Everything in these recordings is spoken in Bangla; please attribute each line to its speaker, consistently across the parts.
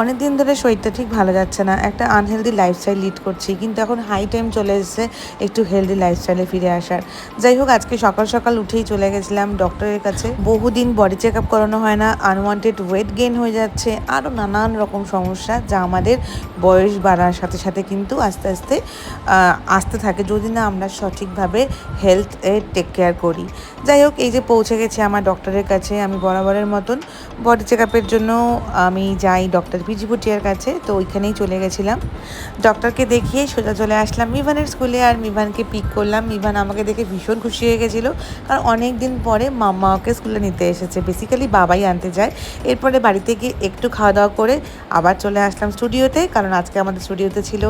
Speaker 1: অনেক দিন ধরে শরীরটা ঠিক ভালো যাচ্ছে না, একটা আনহেলদি লাইফস্টাইল লিড করছি, কিন্তু এখন হাই টাইম চলে এসেছে একটু হেলদি লাইফস্টাইলে ফিরে আসার। যাই হোক, আজকে সকাল সকাল উঠেই চলে গেছিলাম ডক্টরের কাছে। বহুদিন বডি চেক আপ করানো হয় না, আনওয়ান্টেড ওয়েট গেইন হয়ে যাচ্ছে, আরও নানান রকম সমস্যা যা আমাদের বয়স বাড়ার সাথে সাথে কিন্তু আস্তে আস্তে আসতে থাকে যদি না আমরা সঠিকভাবে হেলথের টেক কেয়ার করি। যাই হোক, এই যে পৌঁছে গেছি আমার ডক্টরের কাছে। আমি বরাবরের মতন বডি চেক আপের জন্য আমি যাই ডক্টর পিজি ভুটিয়ার কাছে, তো ওইখানেই চলে গেছিলাম। ডক্টরকে দেখিয়ে সোজা চলে আসলাম মিভানের স্কুলে, আর মিভানকে পিক করলাম। মিভান আমাকে দেখে ভীষণ খুশি হয়ে গেছিলো, কারণ অনেক দিন পরে মাম্মা ওকে স্কুলে নিতে এসেছে। বেসিক্যালি বাবাই আনতে যায়। এরপরে বাড়িতে গিয়ে একটু খাওয়া দাওয়া করে আবার চলে আসলাম স্টুডিওতে, কারণ আজকে আমাদের স্টুডিওতে ছিল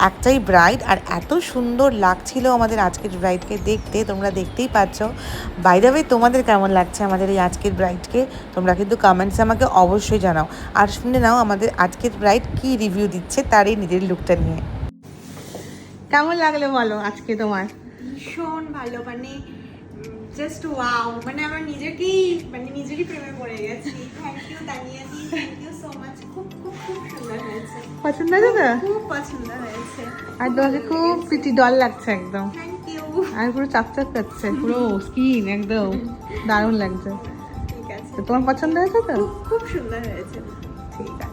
Speaker 1: একটাই ব্রাইড, আর এত সুন্দর লাগছিল আমাদের আজকের ব্রাইডকে দেখতে, তোমরা দেখতেই পাচ্ছ। বাই দ্য ওয়ে, তোমাদের কেমন লাগছে আমাদের এই আজকের ব্রাইডকে তোমরা কিন্তু কমেন্টসে আমাকে অবশ্যই জানাও। আর শুনে নাও আমাদের আজকের ব্রাইড কি রিভিউ দিচ্ছে তার এই নিজের লুকটা নিয়ে। কেমন লাগলো বলো আজকে তোমার?
Speaker 2: ভীষণ ভালো, মানে জাস্ট ওয়াও, মানে আমার নিজেরই প্রেমে পড়ে গেছি। থ্যাংক ইউ তানিয়াদি, থ্যাংক ইউ সো মাচ। খুব খুব খুব সুন্দর হয়েছে,
Speaker 1: পছন্দ হয়েছে তো?
Speaker 2: খুব পছন্দ হয়েছে।
Speaker 1: আর তোমাকে খুব প্রিটি ডল লাগছে একদম,
Speaker 2: থ্যাংক ইউ।
Speaker 1: আর পুরো চকচক করছে, পুরো স্কিন একদম দারুণ লাগছে।
Speaker 2: ঠিক আছে,
Speaker 1: তো তোমার পছন্দ হয়েছে তো?
Speaker 2: খুব খুব সুন্দর হয়েছে।
Speaker 1: ঠিক আছে।